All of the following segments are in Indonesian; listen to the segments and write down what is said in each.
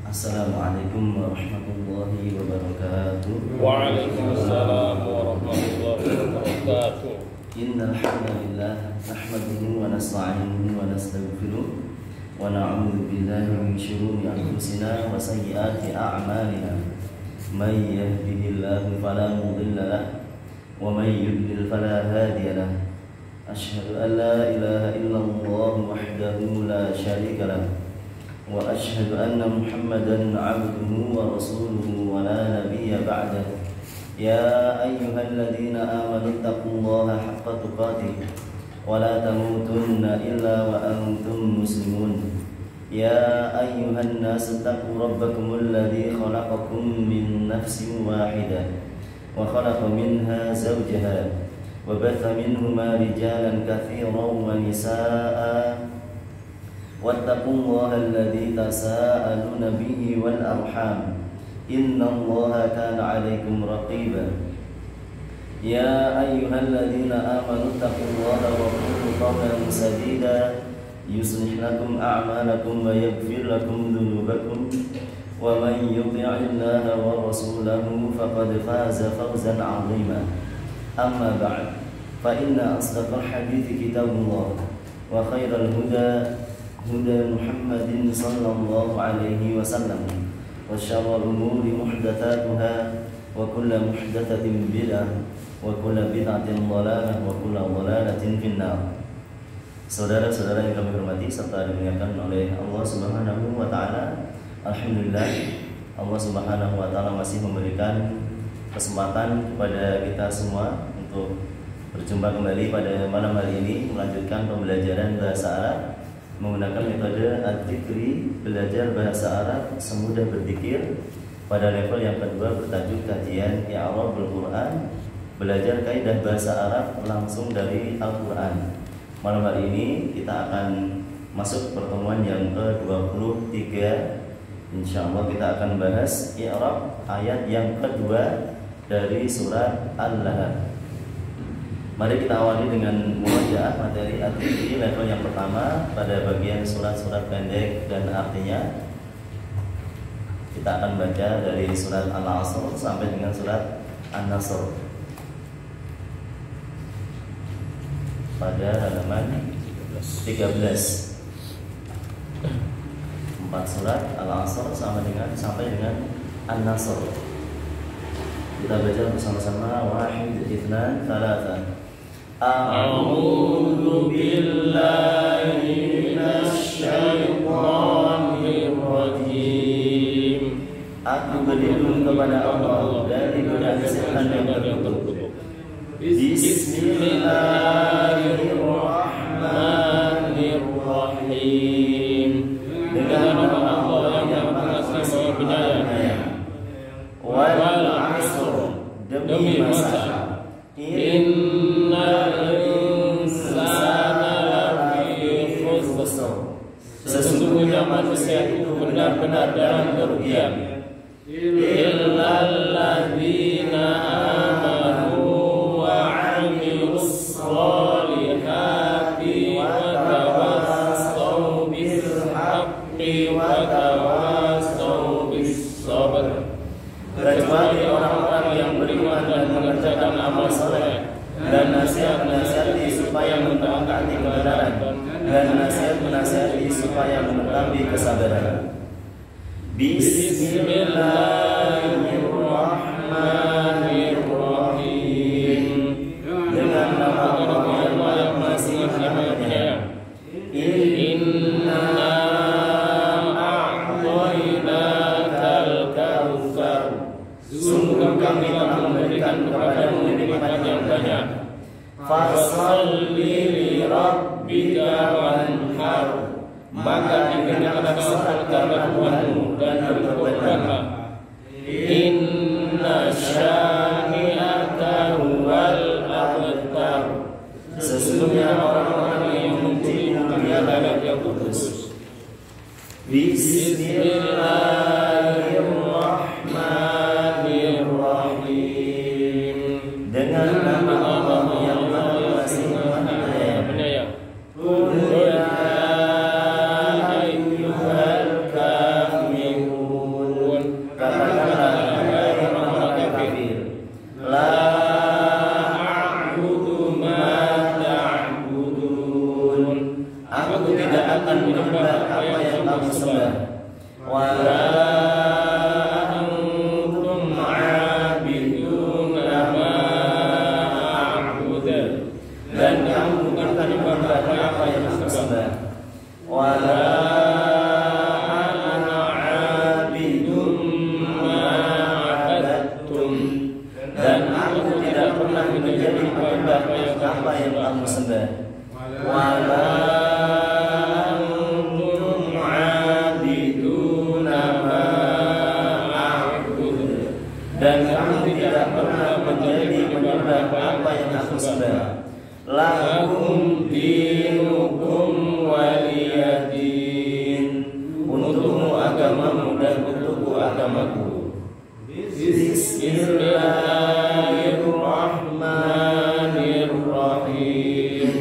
Assalamualaikum warahmatullahi wabarakatuh. Waalaikumsalam warahmatullahi wabarakatuh. Innal hamdalillah nahmaduhu wa nasta'inuhu wa nastaghfiruh wa na'udzu billahi min shururi anfusina wa sayyiati a'malina. May yahdihillahu fala mudilla lahu wa may yudlil fala hadiya lahu. Asyhadu an la ilaha illallah wahdahu la syarika lahu wa asyhadu anna Muhammadan 'abduhu wa rasuluhu wa la nabiyya ba'dahu. Ya ayyuhalladzina amanu taqullaha haqqa tuqatih wa la tamutunna illa wa antum muslimun. Ya ayyuhan nasu taqu rabbakumul ladzi khalaqakum min nafsin wahidah wa khalaqa minha zawjaha wa batha minhuma rijalan katsiran wa nisaa'a wattaqullaha alladzi tasaaluna bihi wal arham innallaha kana 'alaikum raqiba. Ya ayyuhalladzina amanu taqullaha wa qulu qawlan sadida yuslih lakum a'malakum wa yaghfir lakum dhunubakum wa man yuti'illaha wa rasulahu faqad faza fawzan 'azima. Amma ba'd, fa inna asdaqal hadithi kitabullah wa khairal huda huda Muhammadin sallallahu alaihi wasallam wa syarrul umuri muhdatsatuha wa kullu muhdatsatin bid'ah wa kullu bid'atin dhalalah wa kullu dhalalatin finnar. Saudara-saudara yang kami hormati serta dimuliakan oleh Allah Subhanahu wa taala, alhamdulillah Allah Subhanahu wa taala masih memberikan kesempatan kepada kita semua untuk berjumpa kembali pada malam hari ini melanjutkan pembelajaran bahasa Arab menggunakan metode Ad-Dzikri, belajar bahasa Arab semudah berzikir pada level yang kedua bertajuk kajian I'rabul Quran, belajar kaidah bahasa Arab langsung dari Al-Quran. Malam hari ini kita akan masuk pertemuan yang ke-23. Insyaallah kita akan bahas i'rab ayat yang kedua dari surat Al-Lahab. Mari kita awali dengan murojaah materi Ad-Dzikri level yang pertama pada bagian surat-surat pendek dan artinya. Kita akan baca dari surat Al-Asr sampai dengan surat An-Nasr pada halaman 13. 4 surat Al-Asr sampai dengan An-Nasr. Kita baca bersama-sama. Wahid, itsnan, tsalatsa. A'udzu billahi minasy syaithanir rajim. Aku berlindung kepada Allah dari godaan setan yang terkutuk. Bismillahirrahmanirrahim. Dengan nama Allah yang Maha Penyayang. Wal 'asr, demi masa. Innal insana lafi khusr. Sesungguhnya manusia itu benar-benar dalam kerugian. Illal ladzina amanu wa 'amilus sholihati wa tawassaw bil haqqi wa tawassaw bis sabr. Kecuali orang-orang yang beriman dan mengerjakan amal soleh dan nasihat-nasihati supaya mentaati kebenaran dan nasihat-nasihati supaya menetapi kesabaran. Bismillahirrahmanirrahim. Dengan nama Allah yang Maha Penyayang. Inna a'tainakal kautsar. Sungguh kami telah memberikan kepadamu nikmat yang banyak. Fasholli li rabbika wanhar. Maka diberikanlah sholat kepada Tuhanmu dan berkorbanlah. Inna syani'aka huwal abtar. Sesungguhnya orang-orang yang membencimu dialah yang kudus. Bismillahirrahmanirrahim. Dengan nama Allah yang Maha Penyayang. Qul ya ayyuhal kafirun. wala antum abiduna ma a'budu, dan kamu bukan beribadah apa yang aku sembah. Wala apa yang kamu sembah. Wala antum abiduna ma a'budu, dan kamu tidak pernah menjadi penyembah apa yang aku sembah. Lakum dinukum waliyadin, untukmu agamamu dan untukku agamaku. Bismillahirrahmanirrahim.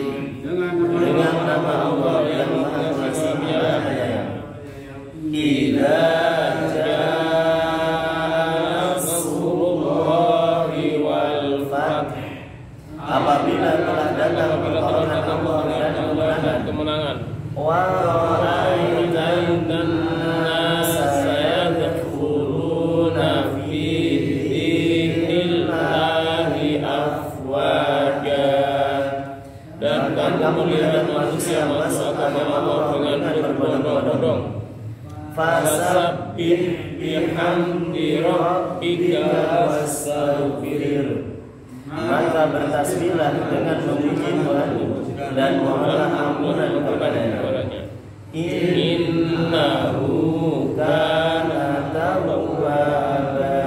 Dengan nama Allah yang Maha Pengasih Penyayang. Idza jaa nasrullahi wal fath, apabila telah datang pertolongan Allah dan kemenangan. Wa ra'aitan nasa yadkhuluna fi dinillahi afwaja, dan kamu melihat manusia masuk agama Allah dengan berbondong-bondong. Fasabbih bihamdi rabbika wastaghfir, maka bertasbihlah dengan memuji Tuhanmu dan mohonlah ampunan kepadanya. Innahu kana tawwaba,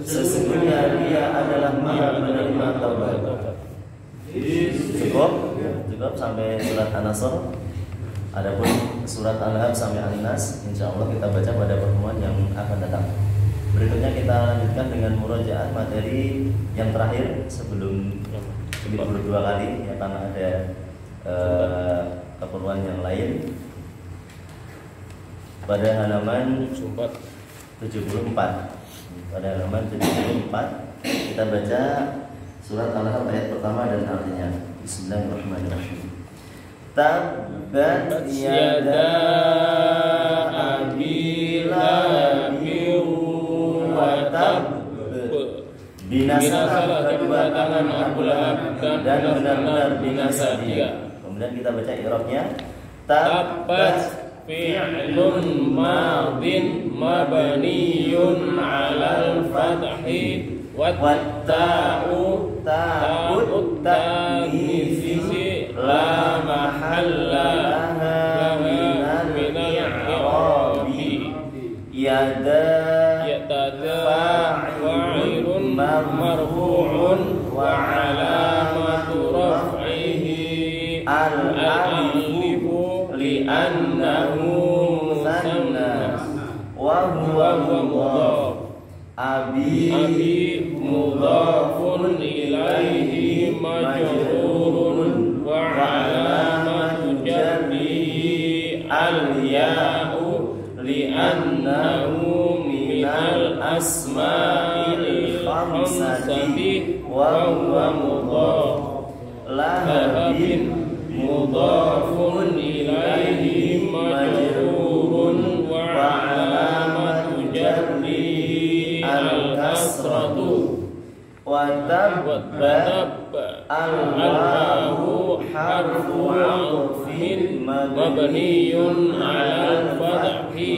sesungguhnya Dia adalah Maha penerima taubat. Cukup sampai surat An-Nasr. Adapun surat Al-Lahab sampai An-Nas insyaallah kita baca pada pertemuan yang akan datang. Berikutnya kita lanjutkan dengan murojaah materi yang terakhir sebelum libur 2 kali ya, karena ada keperluan yang lain. Pada halaman 74. Pada halaman 74 kita baca surat Al-Lahab ayat pertama dan artinya. Bismillahirrahmanirrahim. Tabbat yada abi lahabin wa tabb, binasalah kedua tangan Abu Lahab dan benar-benar binasa dia. Kemudian kita baca i'rabnya. Tabbat fi'lun madin mabniyun 'alal fathi wa ta'u ta'ut ta'nisi la mahalla laha minal i'rabi. Yada fa'ilun marfu'un wa 'alamatu raf'ihi al-alifu li'annahu musanna wa huwa mudhaf. Abi mudhafun ilaihi majrurun wa 'alamatu jarrihi al-ya'u li'annahu minal asma'il khamsati wa huwa mudhaf. Lahabin mudhafun ilaihi majrurun wa 'alamatu jarrihi al-kasratu wa tabba al-wawu harfu 'athfin mabniyun 'alal fathi.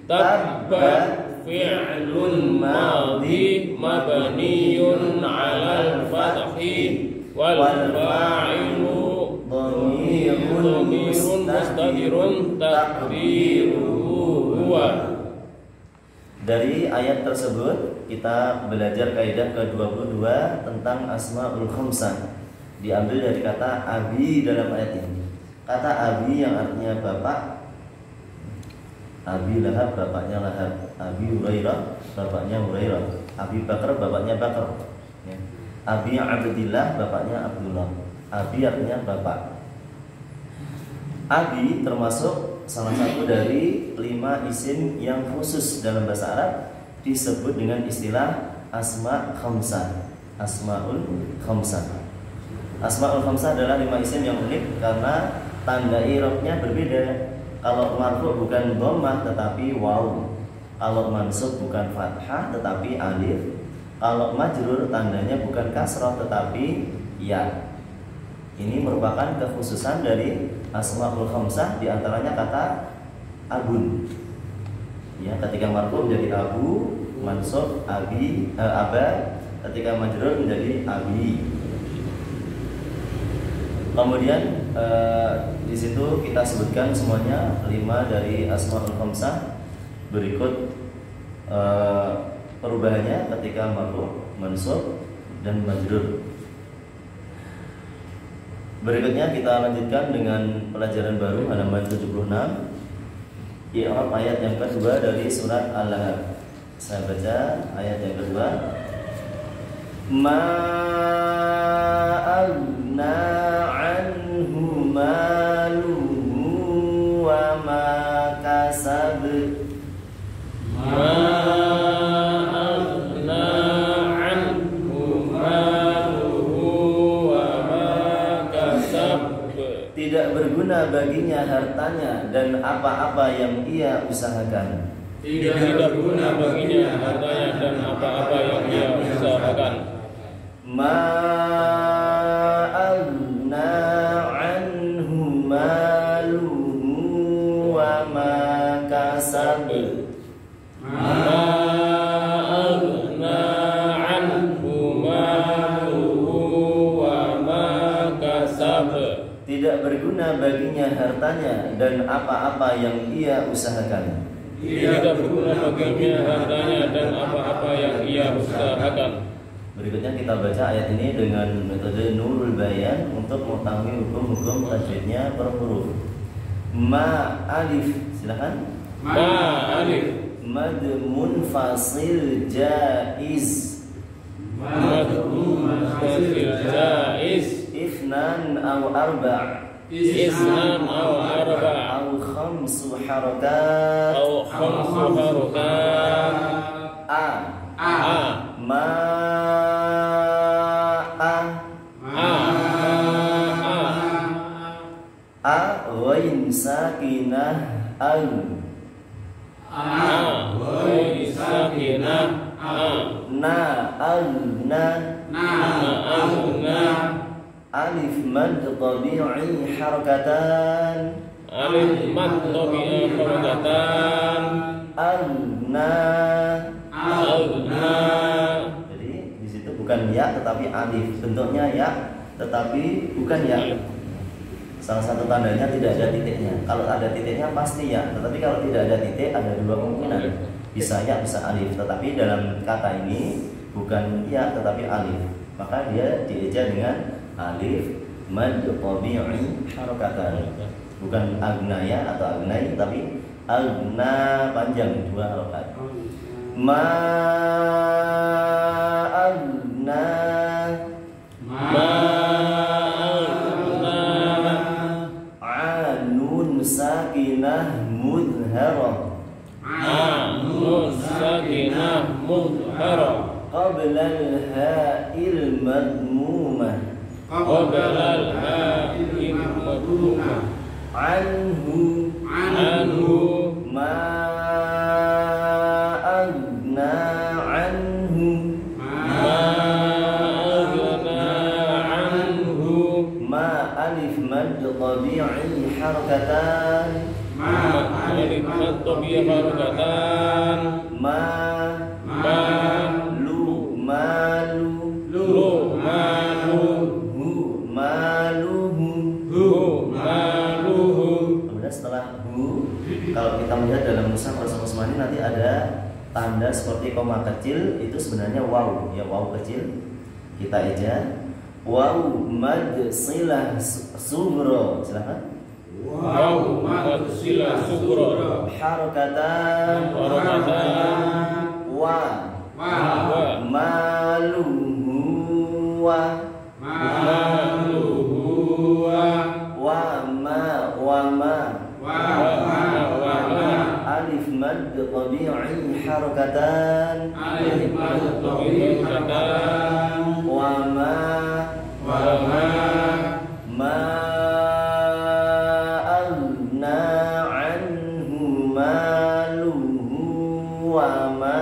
Tabbat fi'lun madhi mabniyun 'alal fathi wal fa'ilu dhamirun mustatirun taqdiruhu huwa. Dari ayat tersebut kita belajar kaidah ke-22 tentang Asmaul Khamsah. Diambil dari kata abi dalam ayat ini. Kata abi yang artinya bapak. Abi Lahab bapaknya Lahab. Abi Hurairah bapaknya Hurairah. Abi Bakar bapaknya Bakar. Abi Abdillah bapaknya Abdullah. Abi artinya bapak. Abi termasuk salah satu dari 5 isim yang khusus dalam bahasa Arab disebut dengan istilah asma khamsah. Asmaul khamsah. Asmaul khamsah adalah 5 isim yang unik karena tanda i'rabnya berbeda. Kalau marfu bukan dhammah tetapi waw. Kalau mansub bukan fathah tetapi alif. Kalau majrur tandanya bukan kasrah tetapi ya. Ini merupakan kekhususan dari asmaul khamsah, di antaranya kata abun. Ya, ketika marfu menjadi abu, mansub abi, aba, ketika majrur menjadi abi. Kemudian di situ kita sebutkan semuanya 5 dari asmaul khamsah. Berikut perubahannya ketika marfu, mansub, dan majrur. Berikutnya kita lanjutkan dengan pelajaran baru halaman 76. I'rab ayat yang kedua dari surat Al-Lahab. Saya baca ayat yang kedua. Ma aghna anhu maluhu wa ma kasab. Ma aghna anhu maluhu wa ma kasab. Tidak berguna baginya hartanya dan apa-apa yang ia usahakan. Tidak berguna baginya hartanya dan apa-apa yang ia usahakan. Ma aghna anhu maluhu wa ma kasab. Ma aghna anhu maluhu wa ma kasab. Tidak berguna baginya hartanya dan apa-apa yang ia usahakan. Tidak berguna baginya hartanya dan apa-apa yang ia usahakan. Berikutnya kita baca ayat ini dengan metode Nurul Bayan untuk mengetahui hukum-hukum tajwidnya per huruf. Ma alif, silakan. Ma alif. Mad munfasil jaiz. Mad munfasil jaiz. Ifnan aw arba'. Isnan aw arba' aw khamsu harakat. aw khamsu harakat. Ma ghain sakinah al. Ghain sakinah Na alna. Alif mad tabi'i harakatan. Alif mad tabi'i harakatan. Alna. Jadi di situ bukan ya tetapi alif. Bentuknya ya tetapi bukan ya. Salah satu tandanya tidak ada titiknya. Kalau ada titiknya pasti ya. Tetapi kalau tidak ada titik ada dua kemungkinan. Bisa ya, bisa alif. Tetapi dalam kata ini bukan ya tetapi alif. Maka dia dieja dengan alif mad tabi'i harakatan. Bukan agnaya atau agnai tapi agna panjang dua harokat. Ma agna. Anun sakinah mudharah. Anun sakinah mudharah. Qabla al-ha'il madmumah. Qabla al-ha'il madmumah. Anhu. Ma aghna anhu. Ma alif mad tabi'i harakatan. Alif mad tabi'i harakatan. Maluhu. Kemudian setelah hu, kalau kita melihat dalam mushaf Rasul Usmani nanti ada tanda seperti koma kecil, itu sebenarnya waw, ya waw kecil. Kita eja waw mad silah sughra, silakan. Waw mad silah sughra. Harakatan. Wa maluhu wa alif mad tabi'i harakatan. Wa ma aghna wa ma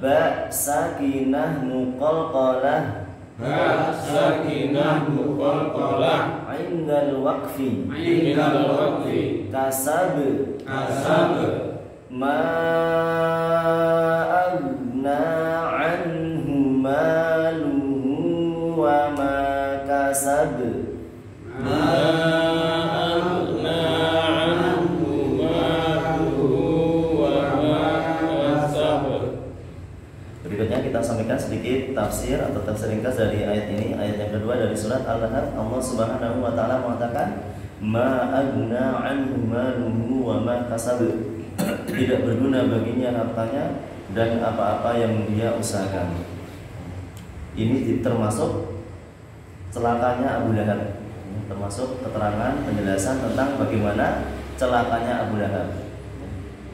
ba sakinah muqalqalah indal waqfi kasab ma agna anhu maluhu wa ma kasab Berikutnya kita sampaikan sedikit tafsir atau tafsir ringkas dari ayat ini. Ayat yang kedua dari surat Al-Lahab, Allah Subhanahu wa taala mengatakan ma agna anhu maluhu wa ma kasab. Tidak berguna baginya hartanya dan apa-apa yang dia usahakan. Ini termasuk celakanya Abu Lahab. Termasuk keterangan penjelasan tentang bagaimana celakanya Abu Lahab.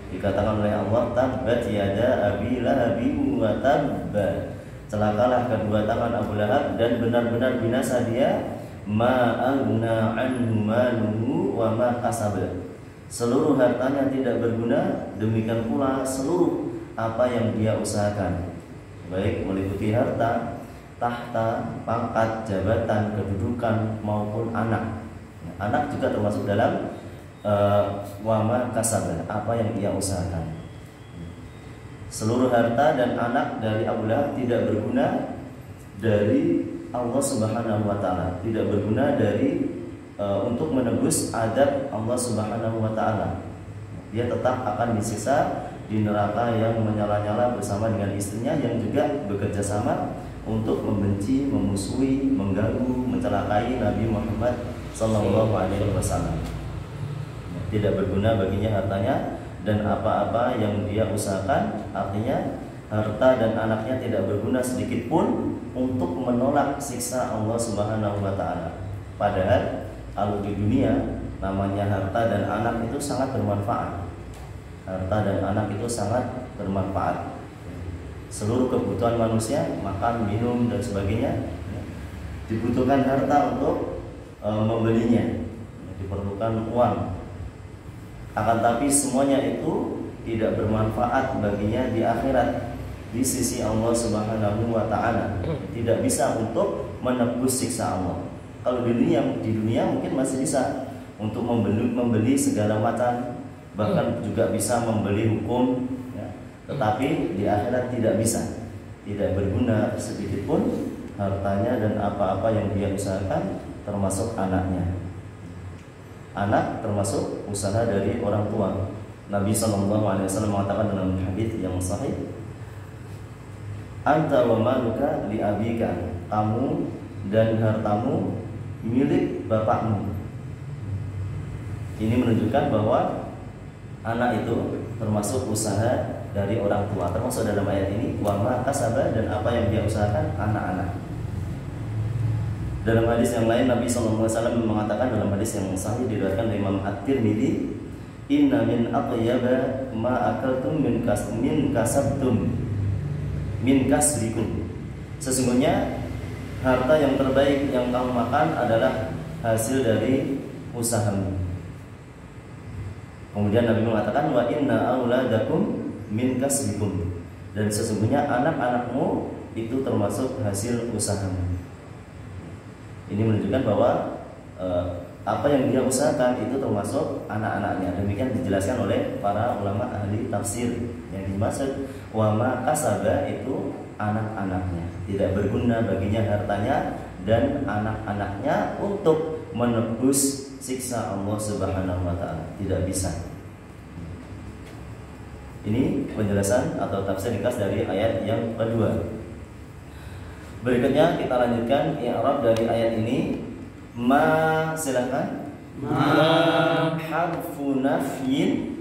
Dikatakan oleh Allah, tabbat yada abi lahabin wa tabba. Celakalah kedua tangan Abu Lahab dan benar-benar binasa dia. Ma aghna anhu maluhu wa ma kasab. Seluruh hartanya tidak berguna, demikian pula seluruh apa yang dia usahakan. Baik meliputi harta, tahta, pangkat, jabatan, kedudukan maupun anak. Anak juga termasuk dalam wama kasab, apa yang ia usahakan. Seluruh harta dan anak dari Abu Lahab tidak berguna dari Allah Subhanahu wa taala, tidak berguna dari untuk menebus adab Allah Subhanahu wa taala. Dia tetap akan disiksa di neraka yang menyala-nyala bersama dengan istrinya yang juga bekerja sama untuk membenci, memusuhi, mengganggu, mencelakai Nabi Muhammad sallallahu alaihi wasallam. Tidak berguna baginya hartanya dan apa-apa yang dia usahakan. Artinya harta dan anaknya tidak berguna sedikit pun untuk menolak siksa Allah Subhanahu wa taala. Padahal kalau di dunia namanya harta dan anak itu sangat bermanfaat. Harta dan anak itu sangat bermanfaat. Seluruh kebutuhan manusia, makan, minum dan sebagainya, dibutuhkan harta untuk membelinya. Diperlukan uang. Akan tapi semuanya itu tidak bermanfaat baginya di akhirat, di sisi Allah Subhanahu wa taala. Tidak bisa untuk menebus siksa Allah. Kalau di dunia mungkin masih bisa untuk membeli segala macam, bahkan juga bisa membeli hukum, ya. Tetapi di akhirat tidak bisa. Tidak berguna sedikit pun hartanya dan apa-apa yang dia usahakan, termasuk anaknya. Anak termasuk usaha dari orang tua. Nabi SAW mengatakan dalam hadis yang sahih, anta wa maluka li abika, kamu dan hartamu milik bapakmu. Ini menunjukkan bahwa anak itu termasuk usaha dari orang tua. Termasuk dalam ayat ini wa ma kasaba, dan apa yang dia usahakan anak-anak. Dalam hadis yang lain Nabi SAW mengatakan dalam hadis yang sahih diriwayatkan oleh Imam At-Tirmidzi, inna min atyaba ma akaltum min kasabtum min kasbikum. Sesungguhnya harta yang terbaik yang kamu makan adalah hasil dari usahamu. Kemudian Nabi mengatakan wa inna auladakum min kasbikum, dan sesungguhnya anak-anakmu itu termasuk hasil usahamu. Ini menunjukkan bahwa apa yang dia usahakan itu termasuk anak-anaknya. Demikian dijelaskan oleh para ulama ahli tafsir. Yang dimaksud wa ma kasaba itu anak-anaknya. Tidak berguna baginya hartanya dan anak-anaknya untuk menebus siksa Allah Subhanahu wa taala. Tidak bisa. Ini penjelasan atau tafsir ringkas dari ayat yang kedua. Berikutnya kita lanjutkan i'rab dari ayat ini. Ma, silakan. Ma harfu nafyin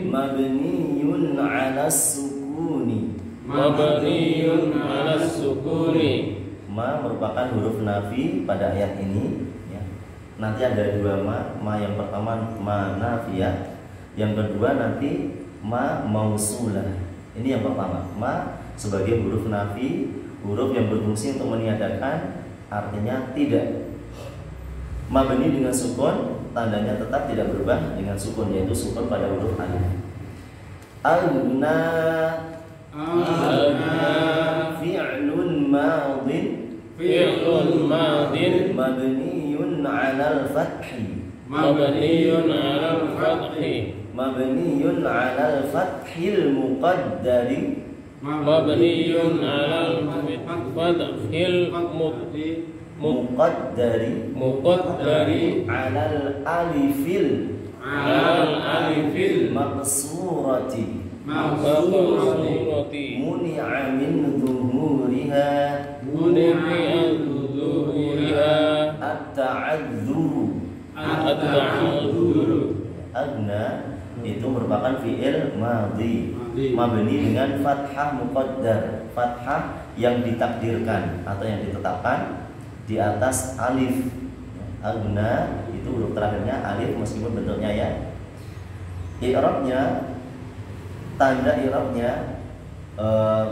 mabniyun 'ala sukuni. Ma merupakan huruf nafi pada ayat ini, ya. Nanti ada dua ma yang pertama ma nafiyah, yang kedua nanti ma mausulah. Ini yang pertama. Ma sebagai huruf nafi, huruf yang berfungsi untuk meniadakan, artinya tidak. Mabni dengan sukun, tandanya tetap tidak berubah dengan sukun, yaitu sukun pada huruf alif. Aghna fi'lun madin mabniyun 'alal fathi mabniyun 'alal fathil muqaddari mabniyun 'alal fathil muqaddari 'alal alifil maqsurati muni'a min zuhuriha at-ta'adzuru. Agna itu merupakan fi'il madhi mabni dengan fathah muqaddar, fathah yang ditakdirkan atau yang ditetapkan di atas alif. Agna itu huruf terakhirnya alif meskipun bentuknya ya. I'rabnya, tanda i'rabnya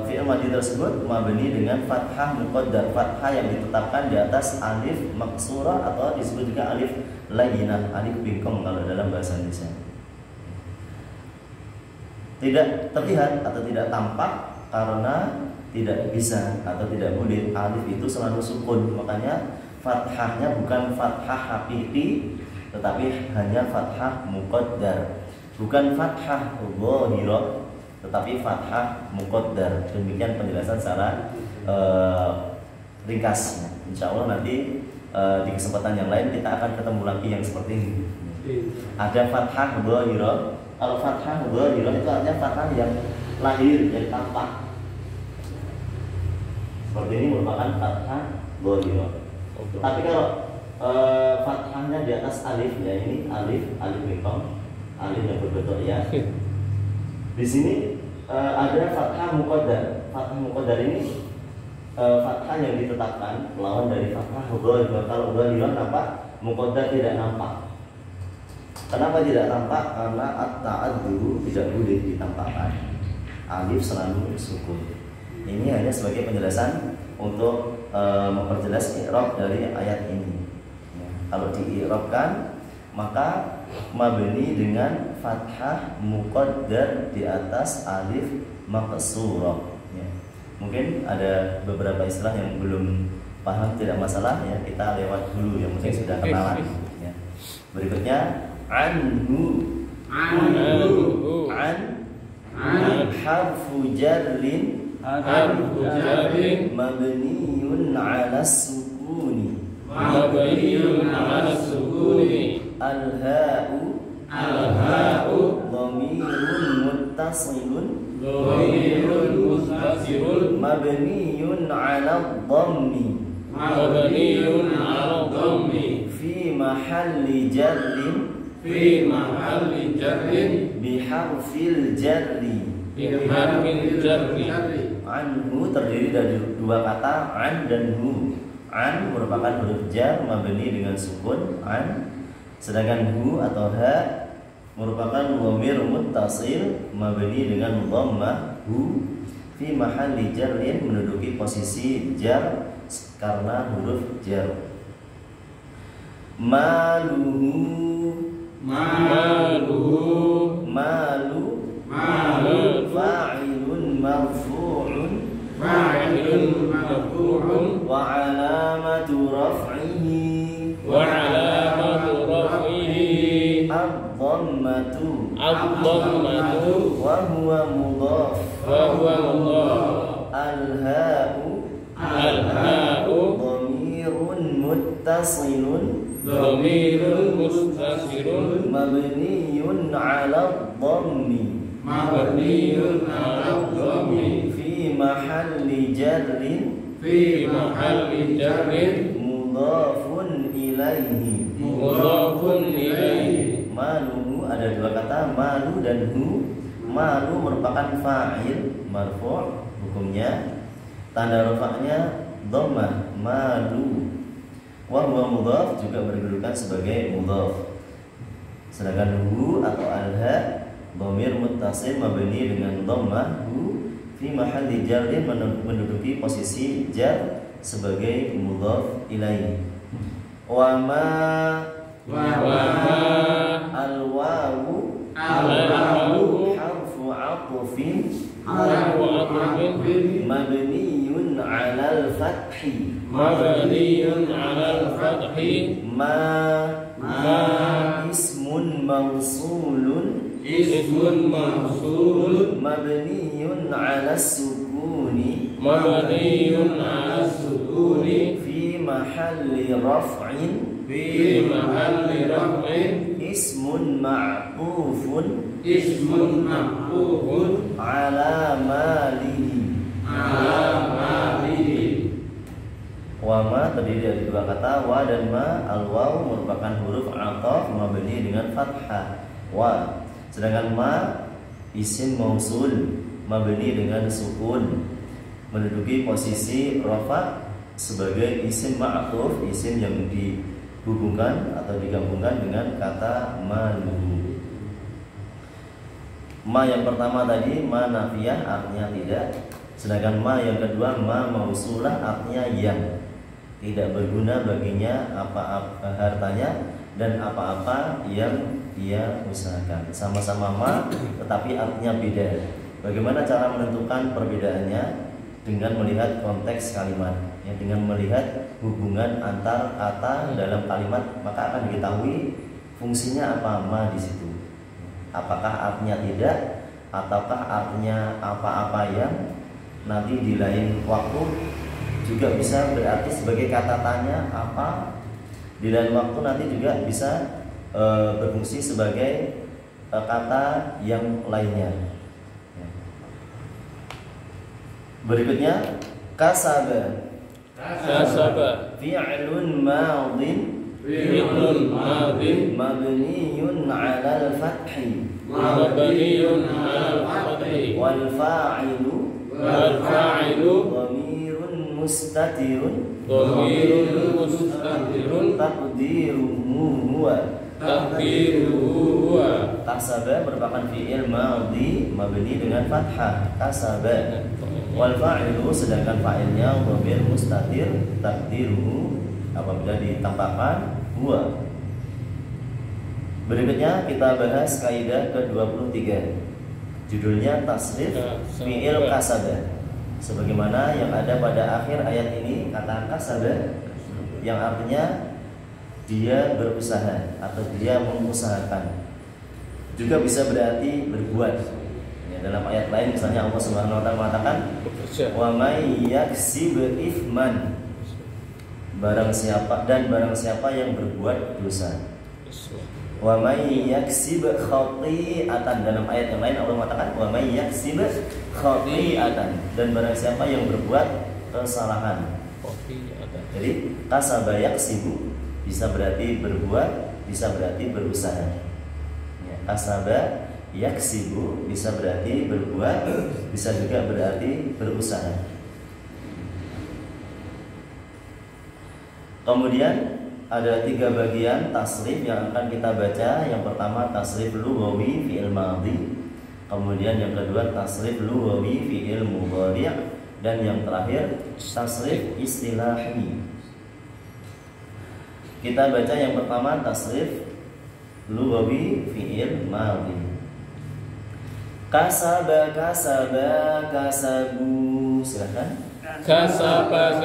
fi'il madhi tersebut mabni dengan fathah muqaddar, fathah yang ditetapkan di atas alif maksurah atau disebut juga alif layyinah, alif bingkong kalau dalam bahasa Indonesia. Tidak terlihat atau tidak tampak karena tidak bisa atau tidak boleh alif itu selalu sukun, makanya fathahnya bukan fathah hakiki tetapi hanya fathah muqaddar, bukan fathah dhahirah tetapi fathah muqaddar. Demikian penjelasan secara ringkas. Insya Allah nanti di kesempatan yang lain kita akan ketemu lagi yang seperti ini. Ada fathah dhahirah. Kalau fathah dhahirah itu artinya fathah yang lahir, yang tampak. Seperti ini merupakan fathah dhahirah. Tapi kalau fathahnya di atas alif, ya ini alif bingkong, alif yang berbentuk ya. Di sini ada fathah muqaddar. Fathah muqaddar ini fathah yang ditetapkan lawan dari fathah dhahirah. Kalau dhahirah nampak, muqaddar tidak nampak. Kenapa tidak tampak? Karena at-ta'adzuru tidak boleh ditampakkan. Alif selalu sukun. Ini hanya sebagai penjelasan untuk memperjelas i'rab dari ayat ini. Ya, kalau di-i'rabkan maka mabni dengan fathah muqaddar di atas alif maqsurah. Ya. Mungkin ada beberapa istilah yang belum paham, tidak masalah ya, kita lewat dulu yang mungkin sudah kenalan. Ya. Berikutnya anhu an harfu jarrin mabniyun 'ala sukuni al-ha'u dhamirun muttasilun mabniyun 'ala dhammi fi mahalli jarrin biharfil jarri. Anhu terdiri dari dua kata an dan hu. An merupakan huruf jar mabni dengan sukun an, sedangkan hu atau ha merupakan dhamir muttasil mabni dengan dhammah hu fi mahalli jarrin, menduduki posisi jar karena huruf jar. Maluhu fa'ilun marfu'un wa 'alamatu raf'ihi ad-dhammatu wa huwa mudhaf al-ha'u dhamirun muttasilun mabniyun 'ala dhammi fi mahalli jarrin mudhafun ilaihi. Malu ada dua kata malu dan hu. Malu merupakan fa'il marfu', hukumnya tanda rafa'nya dhammah malu. Wa huwa mudhaf juga berkedudukan sebagai mudhaf. Sedangkan hu atau al-ha dhamir muttasil mabni dengan dhammah hu fi mahalli jarrin menduduki posisi jar sebagai mudhaf ilaih. Wa ma al-wawu harfu 'athfin mabniyun 'alal fathi ma ismun mawsulun mabniyun 'alas sukuni fi mahalli raf'in ismun ma'tufun ala malihi. Wa ma terdiri dari dua kata wa dan ma. Al-waw merupakan huruf ataf mabni dengan fathah wa, sedangkan ma isim mausul mabni dengan sukun menduduki posisi rafa sebagai isim ma'tuf, isim yang dihubungkan atau digabungkan dengan kata malu. Ma yang pertama tadi ma nafiyah artinya tidak, sedangkan ma yang kedua ma mausulah artinya yang tidak berguna baginya apa-apa hartanya dan apa-apa yang dia usahakan. Sama-sama ma tetapi artinya beda. Bagaimana cara menentukan perbedaannya? Dengan melihat konteks kalimat, ya, dengan melihat hubungan antar kata dalam kalimat, maka akan diketahui fungsinya apa ma di situ. Apakah artinya tidak, ataukah artinya apa-apa yang nanti di lain waktu juga bisa berarti sebagai kata tanya apa, di lain waktu nanti juga bisa berfungsi sebagai kata yang lainnya. Berikutnya kasaba fi'lun madin mabniyun 'alal fathi wal fa'ilu dhamirun mustatirun taqdiruhu huwa. Kasaba merupakan fi'il madhi mabni dengan fathah kasaba. Wal fa'ilu sedangkan fa'ilnya dhamir mustatir taqdiruhu apabila ditampakkan huwa. Berikutnya kita bahas kaidah ke-23. Judulnya tasrif fi'il kasaba. Sebagaimana yang ada pada akhir ayat ini kata kasaba yang artinya dia berusaha atau dia mengusahakan. Juga bisa berarti berbuat. Dalam ayat lain misalnya Allah Subhanahu wa taala mengatakan wa may yaksib ithman, barang siapa yang berbuat dosa. Wa may yaksib khati'atan, dalam ayat yang lain Allah mengatakan wa may yaksib khati'atan, dan barang siapa yang berbuat kesalahan. Jadi kasaba yaksibu bisa berarti berbuat, bisa berarti berusaha. Ya, kasaba yaksibu bisa berarti berbuat, bisa juga berarti berusaha. Kemudian ada 3 bagian tasrif yang akan kita baca. Yang pertama tasrif lughawi fi'il madhi, kemudian yang kedua tasrif lughawi fi'il mudhari', dan yang terakhir tasrif istilahi. Kita baca yang pertama tasrif lughawi fi'il madhi. Kasaba kasabu, silakan. Kasaba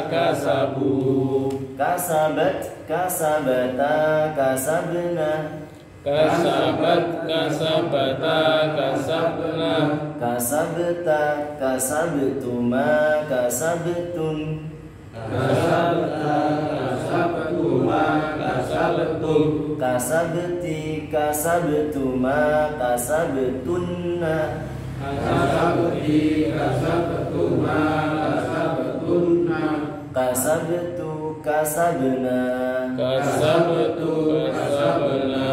kasabu. Kasabat kasabata kasabna. Kasabat kasabata kasabna. Kasabta kasabtuma kasabtum. Kasabta kasabtuma kasabtum. Kasabti kasabtuma kasabtunna. Kasabti kasabtuma kasabtunna. Kasabtu kasabna. Kasabtu kasabna.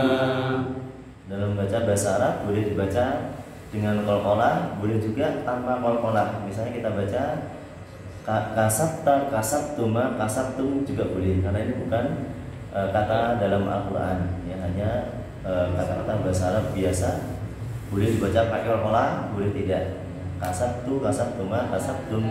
Dalam baca bahasa Arab boleh dibaca dengan qalqalah, boleh juga tanpa qalqalah. Misalnya kita baca kasabta kasabtuma kasabtum juga boleh, karena ini bukan kata dalam Al-Quran, ya, hanya kata-kata bahasa Arab biasa. Boleh dibaca pakai qalqalah, boleh tidak. kasabtu, kasabtuma, kasabtum.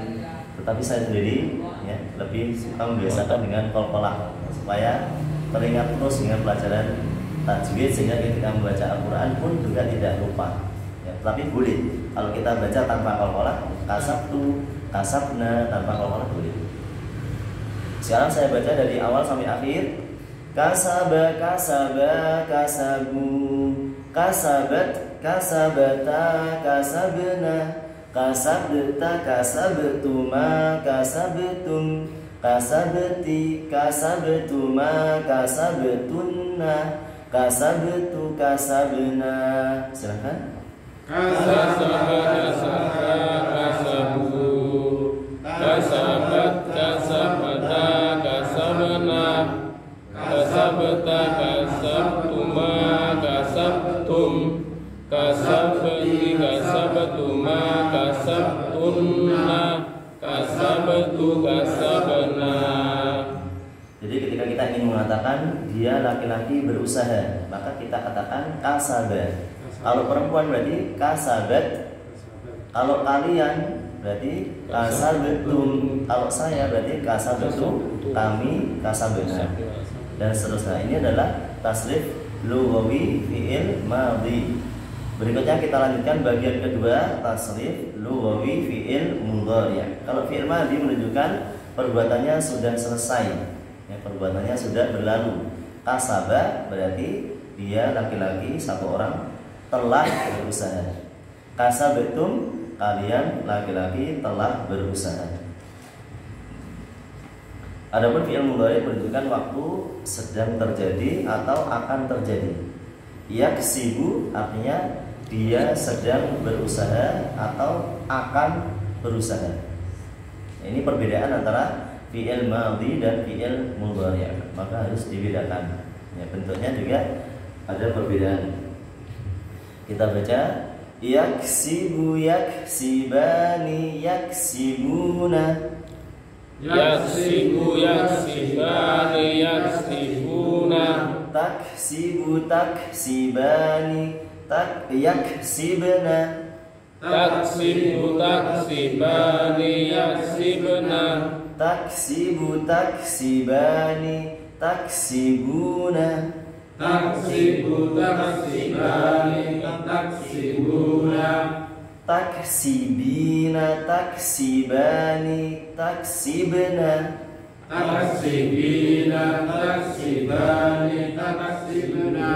Tetapi saya sendiri ya lebih suka membiasakan dengan qalqalah supaya teringat terus dengan pelajaran tajwid, sehingga ketika membaca Al-Quran pun juga tidak lupa ya. Tapi boleh kalau kita baca tanpa qalqalah, kasabtu, kasabna, tanpa qalqalah boleh. Sekarang saya baca dari awal sampai akhir. Kasaba, kasaba, kasabu, kasabat, kasabata, kasabna, kasabta, kasabtuma, kasabtum, kasabti, kasabtuma, kasabtunna, kasabtu, kasabna. Silakan. Kasaba, kasaba, kasabu, kasabat, kasabata, kasabna, kasabta, kasabtuma, kasabtum, kasabti, kasabtuma, kasabtunna, kasabtu, kasabna. Jadi ketika kita ingin mengatakan dia laki-laki berusaha, maka kita katakan kasaba. Kalau perempuan berarti kasabat. Kalau kalian berarti kasabtum. Kalau saya berarti kasabtu, kami kasabna, dan seterusnya. Ini adalah tasrif lughawi fi'il madhi. Berikutnya kita lanjutkan bagian kedua, tasrif lughawi fi'il mudhari'. Kalau fi'il madhi menunjukkan perbuatannya sudah selesai ya, perbuatannya sudah berlalu. Kasaba berarti dia laki-laki, satu orang telah berusaha. Kasabtum, kalian laki-laki telah berusaha. Adapun fi'il mudhari menunjukkan waktu sedang terjadi atau akan terjadi. Yaksibu artinya dia sedang berusaha atau akan berusaha. Ini perbedaan antara fi'il madhi dan fi'il mudhari, maka harus dibedakan. Ya, bentuknya juga ada perbedaan. Kita baca yaksibu, yaksibani, yaksibuna. Yaksibu, yaksibani, yaksibuna. Taksibu, taksibani, yaksibna. Taksibu, taksibani, yaksibna. Taksibu, taksibani, taksibuna. Taksibu, taksibani, taksibuna. Taksibina, taksibani, taksibna. Taksibina, taksibani, taksibna.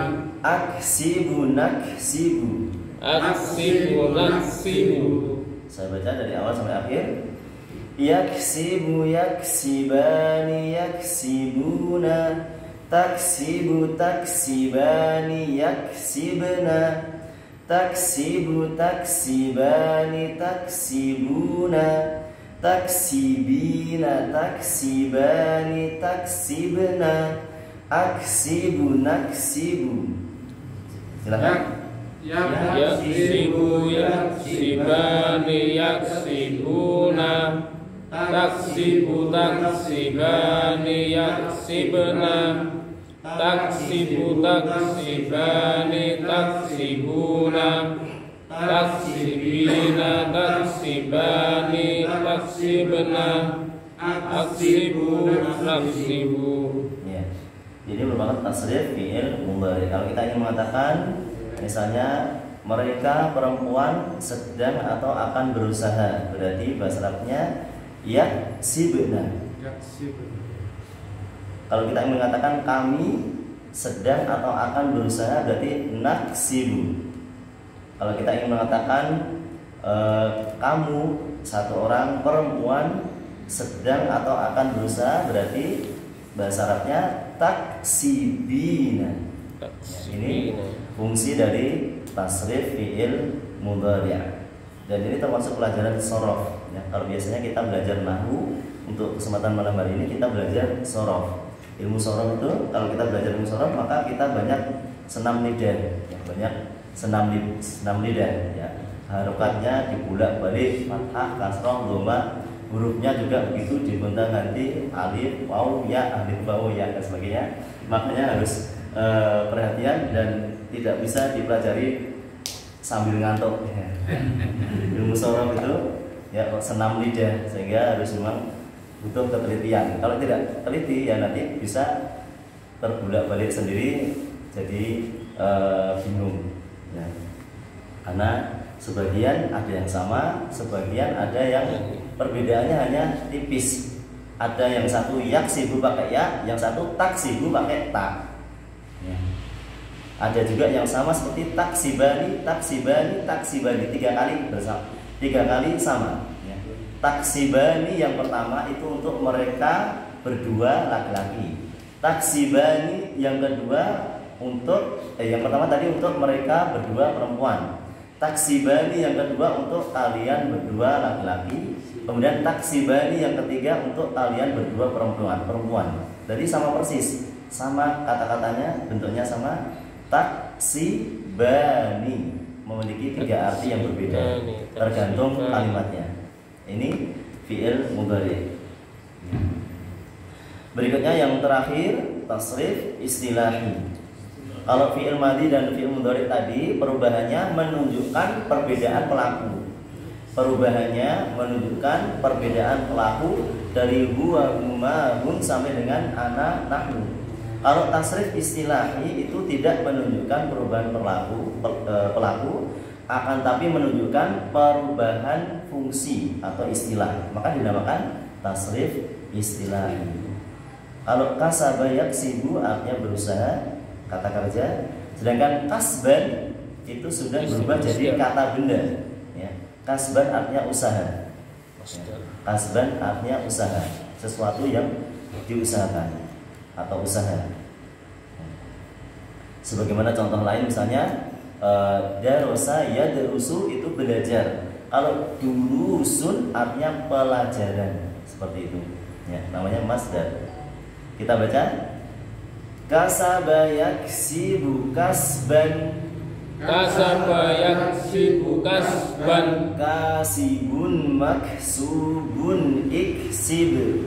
Aksibu, naksibu. Aksibu, naksibu. Saya baca dari awal sampai akhir. Yaksibu, yaksibani, yaksibuna. Taksibu, taksibani, yaksibna. Taksibu, taksibani, taksibuna. Taksibina, taksibani, taksibna. Aksibu, naksibu. Silakan. Yaksibu, yaksibani, yaksibuna. Taksibu, taksibani, yaksibna. Taksibu, taksibani, taksibuna. Taksibina, taksibani, taksibna. Aksibu, naksibu. Ya. Jadi merupakan tasrif fi'il mudhari. Kalau kita ingin mengatakan misalnya mereka perempuan sedang atau akan berusaha, berarti bahasa Arabnya yaksibna. Kalau kita ingin mengatakan kami sedang atau akan berusaha, berarti naksibu. Kalau kita ingin mengatakan kamu satu orang perempuan sedang atau akan berusaha, berarti bahasa Arabnya taksibina. Ini fungsi dari tasrif fi'il mudhari'. Dan ini termasuk pelajaran sorof ya. Kalau biasanya kita belajar nahwu, untuk kesempatan malam hari ini kita belajar sorof. Ilmu sorof itu, kalau kita belajar ilmu sorof, maka kita banyak senam lidah ya, banyak senam lidah ya. Harokatnya dibulak-balik, fathah, kasroh, dhamma. Hurufnya juga begitu, digonta-ganti, alif, waw, ya, alif, waw, ya, dan sebagainya. Makanya harus perhatian dan tidak bisa dipelajari sambil ngantuk ya. Ilmu sorof itu ya senam lidah, sehingga harus memang butuh ketelitian. Kalau tidak teliti ya nanti bisa terbulak-balik sendiri, jadi bingung ya. Karena sebagian ada yang sama, sebagian ada yang perbedaannya hanya tipis. Ada yang satu yaksibu pakai ya, yang satu taksibu pakai tak ya. Ada juga yang sama seperti taksibani, taksibani, taksibani, 3 kali bersama, 3 kali sama ya. Taksibani yang pertama itu untuk mereka berdua laki-laki. Taksibani yang kedua untuk yang pertama tadi untuk mereka berdua perempuan. Taksibani yang kedua untuk kalian berdua laki-laki. Kemudian taksibani yang ketiga untuk kalian berdua perempuan. Jadi sama persis, sama kata-katanya, bentuknya sama. Taksibani memiliki 3 arti yang berbeda tergantung kalimatnya. Ini fi'il mudhari. Berikutnya yang terakhir tasrif istilahi. Kalau fi'il madhi dan fi'il mudhari tadi perubahannya menunjukkan perbedaan pelaku. Perubahannya menunjukkan perbedaan pelaku dari huwa, huma, hum sampai dengan ana, nahnu. Kalau tasrif istilahi itu tidak menunjukkan perubahan pelaku, akan tapi menunjukkan perubahan fungsi atau istilah. Maka dinamakan tasrif istilahi. Kalau kasaba yaksibu artinya berusaha, kata kerja. Sedangkan kasban itu sudah berubah jadi kata benda ya. Kasban artinya usaha ya. Kasban artinya usaha, sesuatu yang diusahakan atau usaha. Sebagaimana contoh lain misalnya darosa yadrusu itu belajar. Kalau durusun artinya pelajaran, seperti itu ya, namanya masdar. Kita baca kasaba yaksibu kasban. Kasaba yaksibu kasban. Kasibun maksubun iksib.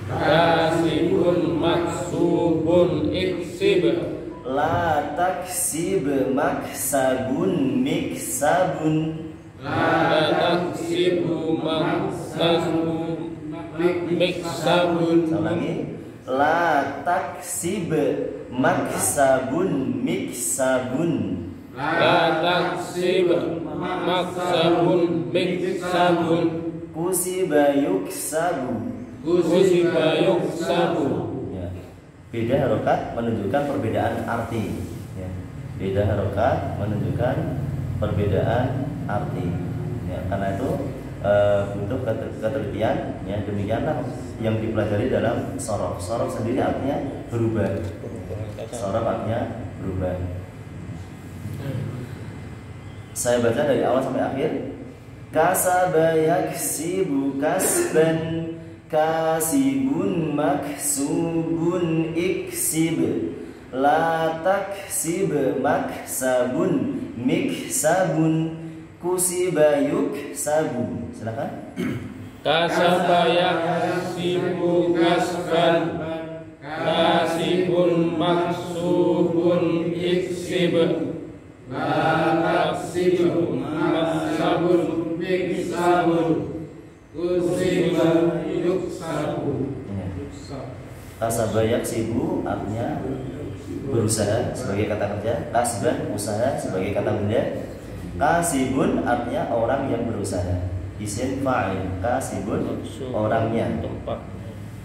Kasibun maksubun iksib. La taksib maksabun miksabun. La taksibu maksabun miksabun. Sama lagi. La taksib maksabun miksabun. La taksib maksabun miksabun. Kusiba yuksabu. Kusiba yuksabu. Ya. Beda harokat menunjukkan perbedaan arti ya. Beda harokat menunjukkan perbedaan arti ya. Karena itu butuh ketelitian ya. Demikianlah yang dipelajari dalam sorof. Sorof sendiri artinya berubah. Sorof artinya berubah. Saya baca dari awal sampai akhir. Kasaba yaksibu kasban. Kasibun maksubun iksib. La taksib maksabun miksabun. Kusiba yuksabu. Silakan. Kasaba yaksibu kasban. Kasibun maksubun iksib. La taksibu maksabun miksabun. Kusiba yuksabu. Kasaba yaksibu artinya berusaha sebagai kata kerja. Kasban usaha sebagai kata benda. Kasibun artinya orang yang berusaha. Isim fa'il. Kasibun orangnya.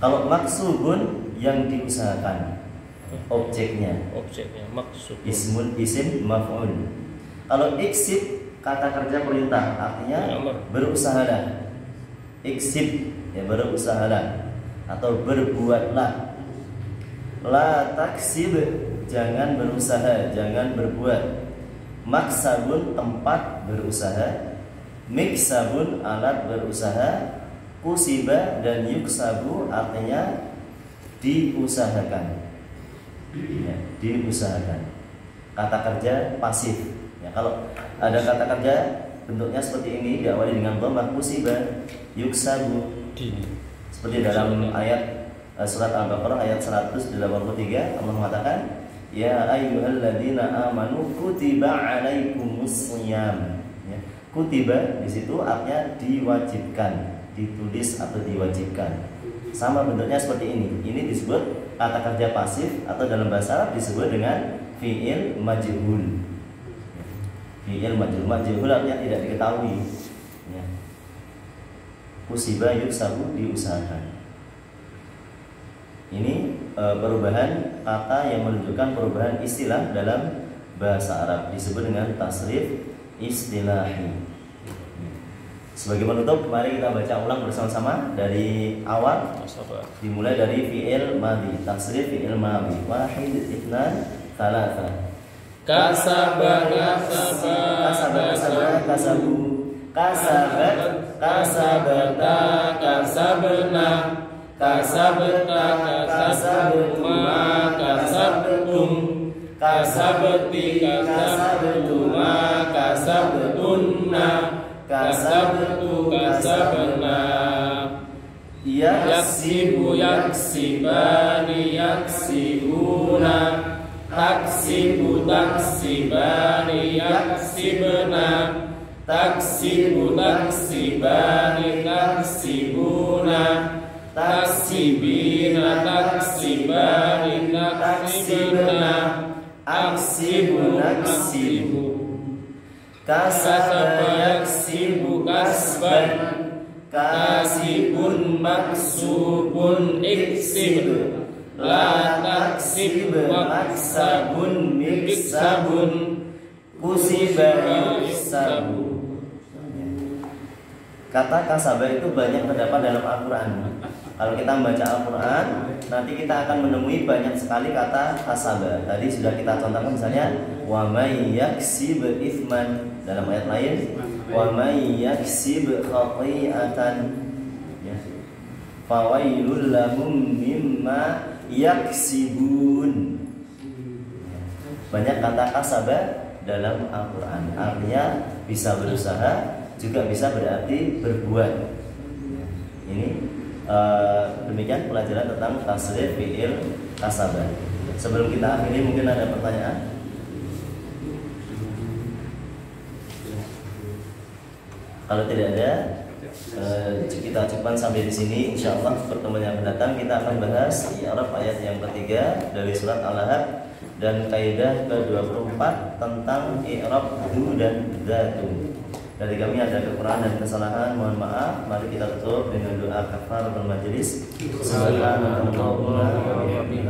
Kalau maksubun yang diusahakan, objeknya. Objeknya maksud. Isim maf'ul. Kalau iksib kata kerja perintah artinya berusahalah. Iksib ya berusahalah atau berbuatlah. La taksib jangan berusaha, jangan berbuat. Maksabun tempat berusaha. Miksabun alat berusaha. Kusiba dan yuksabu artinya diusahakan ya, diusahakan. Kata kerja pasif ya. Kalau ada kata kerja bentuknya seperti ini diawali dengan dhamma kusiba yuksabu. Seperti dalam ayat surat Al-Baqarah ayat 183 Allah mengatakan ya ayyuhalladzina amanu kutiba alaikumus shiyam ya. Kutiba di situ artinya diwajibkan, ditulis atau diwajibkan. Sama bentuknya seperti ini. Ini disebut kata kerja pasif atau dalam bahasa Arab disebut dengan fi'il majhul. Fi'il majhul, majhul artinya tidak diketahui. Ya. Kusiba yuksabu, diusahakan. Ini perubahan kata yang menunjukkan perubahan istilah dalam bahasa Arab disebut dengan tasrif istilahi. Sebagai penutup, mari kita baca ulang bersama-sama dari awal. Dimulai dari fi'il madhi, tasrif fi'il madhi. Wahid, ithnan, thalatha. Kasaba, kasabu. Kasabat, kasabata, kasabna. Kasabta, kasabtuma, kasabtum. Kasabti, kasabtuma, kasabtunna. Kasabtu, kasabna. Yaksibu, yaksibani, yaksibuna. Taksibu, taksibani, yaksibna. Taksibu, taksibani, taksibuna. Taksibina, taksibani, taksibna. Aksibu, naksibu. Kasaba yaksibu kasban. Kasibun maksubun iksib. La taksib maksabun miksabun. Kusiba yuksabu. Kata kasaba itu banyak terdapat dalam Al-Quran. Kalau kita membaca Al-Quran, nanti kita akan menemui banyak sekali kata kasaba. Tadi sudah kita contohkan misalnya wa may yaksib itsman. Dalam ayat lain wa may yaksib khati'atan, ya, fawailul lahum mimma yaksibun. Banyak kata kasaba dalam Al-Quran. Artinya bisa berusaha, juga bisa berarti berbuat. Ini demikian pelajaran tentang tasrif fi'il kasaba. Sebelum kita akhiri, mungkin ada pertanyaan? Kalau tidak ada, kita cukupkan sampai di sini. Insyaallah pertemuan yang mendatang kita akan bahas i'rab ayat yang ketiga dari surat Al-Lahab dan kaidah ke-24 tentang i'rab du dan dzatu. Dari kami ada kekurangan dan kesalahan, mohon maaf. Mari kita tutup dengan doa kafaratul majelis. Subhanallahumma wa bihamdihi,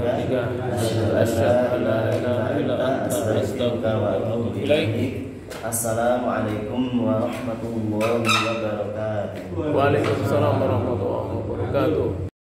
asyhadu an la ilaha illa anta, astaghfiruka wa atubu ilaik. Assalamualaikum warahmatullahi wabarakatuh. Waalaikumsalam warahmatullahi wabarakatuh.